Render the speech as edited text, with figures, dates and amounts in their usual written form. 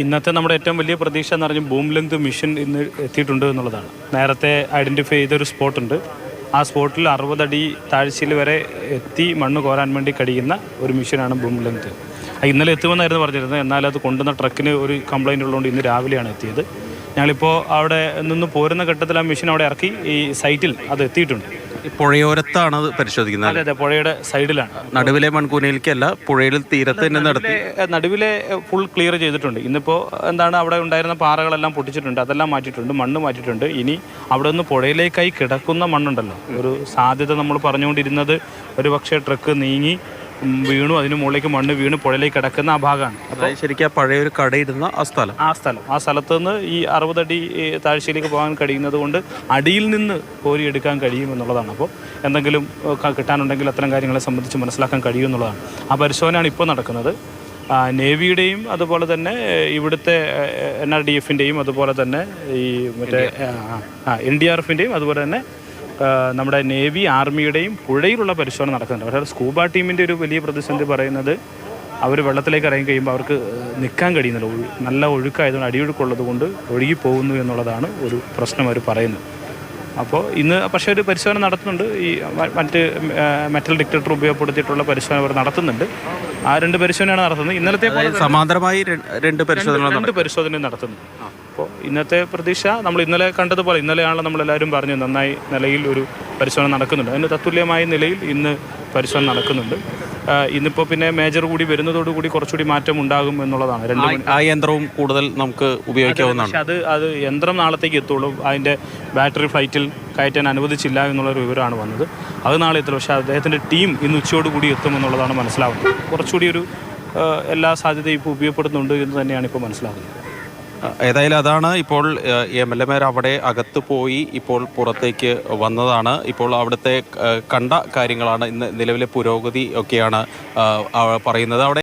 ഇന്നത്തെ നമ്മുടെ ഏറ്റവും വലിയ പ്രതീക്ഷ എന്ന് പറഞ്ഞാൽ ബൂം ലെങ്ത് മിഷൻ ഇന്ന് എത്തിയിട്ടുണ്ട് എന്നുള്ളതാണ്. നേരത്തെ ഐഡൻറ്റിഫൈ ചെയ്തൊരു സ്പോട്ടുണ്ട്. ആ സ്പോട്ടിൽ 60 അടി താഴ്ചയിൽ വരെ എത്തി മണ്ണ് കോരാൻ വേണ്ടി കഴിയുന്ന ഒരു മിഷനാണ് ബൂം ലെങ്ത്. ഇന്നലെ എത്തുമെന്നായിരുന്നു പറഞ്ഞിരുന്നത്. എന്നാൽ അത് കൊണ്ടുവന്ന ട്രക്കിന് ഒരു കംപ്ലയിൻ്റ് ഉള്ളതുകൊണ്ട് ഇന്ന് രാവിലെയാണ് എത്തിയത്. ഞങ്ങളിപ്പോൾ അവിടെ നിന്ന് പോരുന്ന ഘട്ടത്തിൽ ആ മെഷീൻ അവിടെ ഇറക്കി ഈ സൈറ്റിൽ അത് എത്തിയിട്ടുണ്ട്. പുഴയോരത്താണ് അത് പരിശോധിക്കുന്നത്. അതെ, പുഴയുടെ സൈഡിലാണ്. നടുവിലെ മൺകൂനയിലേക്കല്ല, പുഴയിൽ തീരത്ത് തന്നെ നടത്തി നടുവിലെ ഫുൾ ക്ലിയർ ചെയ്തിട്ടുണ്ട്. ഇന്നിപ്പോൾ എന്താണ് അവിടെ ഉണ്ടായിരുന്ന പാറകളെല്ലാം പൊട്ടിച്ചിട്ടുണ്ട്, അതെല്ലാം മാറ്റിയിട്ടുണ്ട്, മണ്ണ് മാറ്റിയിട്ടുണ്ട്. ഇനി അവിടെ നിന്ന് പുഴയിലേക്കായി കിടക്കുന്ന മണ്ണുണ്ടല്ലോ, ഒരു സാധ്യത നമ്മൾ പറഞ്ഞുകൊണ്ടിരുന്നത് ഒരു പക്ഷേ ട്രക്ക് നീങ്ങി വീണു, അതിന് മുകളിലേക്ക് മണ്ണ് വീണ് പുഴയിലേക്ക് കിടക്കുന്ന ആ ഭാഗമാണ്. അപ്പോൾ ശരിക്കും ആ പഴയ ഒരു കടയിരുന്ന ആ സ്ഥലത്ത് നിന്ന് ഈ 60 അടി താഴ്ചയിലേക്ക് പോകാൻ കഴിയുന്നത് കൊണ്ട് അടിയിൽ നിന്ന് കോരിയെടുക്കാൻ കഴിയും എന്നുള്ളതാണ്. അപ്പോൾ എന്തെങ്കിലും കിട്ടാനുണ്ടെങ്കിൽ അത്തരം കാര്യങ്ങളെ സംബന്ധിച്ച് മനസ്സിലാക്കാൻ കഴിയും എന്നുള്ളതാണ്. ആ പരിശോധനയാണ് ഇപ്പോൾ നടക്കുന്നത്. നേവിയുടെയും അതുപോലെ തന്നെ ഇവിടുത്തെ NRDF-ൻ്റെയും അതുപോലെ തന്നെ ഈ മറ്റേ NDRF-ൻ്റെയും അതുപോലെ തന്നെ നമ്മുടെ നേവി ആർമിയുടെയും പുഴയിലുള്ള പരിശോധന നടക്കുന്നുണ്ട്. പക്ഷേ സ്കൂബ ടീമിൻ്റെ ഒരു വലിയ പ്രതിസന്ധി പറയുന്നത് അവർ വെള്ളത്തിലേക്ക് ഇറങ്ങി കഴിയുമ്പോൾ അവർക്ക് നിൽക്കാൻ കഴിയുന്നില്ല. നല്ല ഒഴുക്കായതുകൊണ്ട് അടിയൊഴുക്കുള്ളത് കൊണ്ട് ഒഴുകി പോകുന്നു എന്നുള്ളതാണ് ഒരു പ്രശ്നം അവർ പറയുന്നത്. അപ്പോൾ ഇന്ന് പക്ഷേ ഒരു പരിശോധന നടത്തുന്നുണ്ട്. ഈ മറ്റ് മെറ്റൽ ഡിറ്റക്ടർ ഉപയോഗപ്പെടുത്തിയിട്ടുള്ള പരിശോധന അവർ നടത്തുന്നുണ്ട്. ആ 2 പരിശോധനയാണ് നടത്തുന്നത്. ഇന്നലത്തെ സമാന്തരമായി 2 പരിശോധന നടത്തുന്നു. അപ്പോൾ ഇന്നത്തെ പ്രതീക്ഷ നമ്മൾ ഇന്നലെ കണ്ടതുപോലെ ഇന്നലെയാണല്ലോ നമ്മളെല്ലാവരും പറഞ്ഞു നന്നായി നിലയിൽ ഒരു പരിശോധന നടക്കുന്നുണ്ട്. അതിന് തത്തുല്യമായ നിലയിൽ ഇന്ന് പരിശോധന നടക്കുന്നുണ്ട്. ഇന്നിപ്പോൾ പിന്നെ മേജർ കൂടി വരുന്നതോടുകൂടി കുറച്ചുകൂടി മാറ്റം ഉണ്ടാകും എന്നുള്ളതാണ്. ആ യന്ത്രവും കൂടുതൽ നമുക്ക് ഉപയോഗിക്കാവുന്നതാണ്. പക്ഷെ അത് യന്ത്രം നാളത്തേക്ക് എത്തുള്ളൂ. അതിൻ്റെ ബാറ്ററി ഫ്ലൈറ്റിൽ കയറ്റാൻ അനുവദിച്ചില്ല എന്നുള്ളൊരു വിവരമാണ് വന്നത്. അത് നാളെ എത്തുള്ളൂ. പക്ഷേ അദ്ദേഹത്തിൻ്റെ ടീം ഇന്ന് ഉച്ചയോടുകൂടി എത്തുമെന്നുള്ളതാണ് മനസ്സിലാവുന്നത്. കുറച്ചുകൂടി ഒരു എല്ലാ സാധ്യതയും ഇപ്പോൾ ഉപയോഗപ്പെടുന്നുണ്ട് എന്ന് തന്നെയാണ് ഇപ്പോൾ മനസ്സിലാകുന്നത്. ഏതായാലും അതാണ് ഇപ്പോൾ MLA-മാർ അവിടെ അകത്ത് പോയി ഇപ്പോൾ പുറത്തേക്ക് വന്നതാണ്. ഇപ്പോൾ അവിടുത്തെ കണ്ട കാര്യങ്ങളാണ് ഇന്ന് നിലവിലെ പുരോഗതി ഒക്കെയാണ് പറയുന്നത്. അവിടെ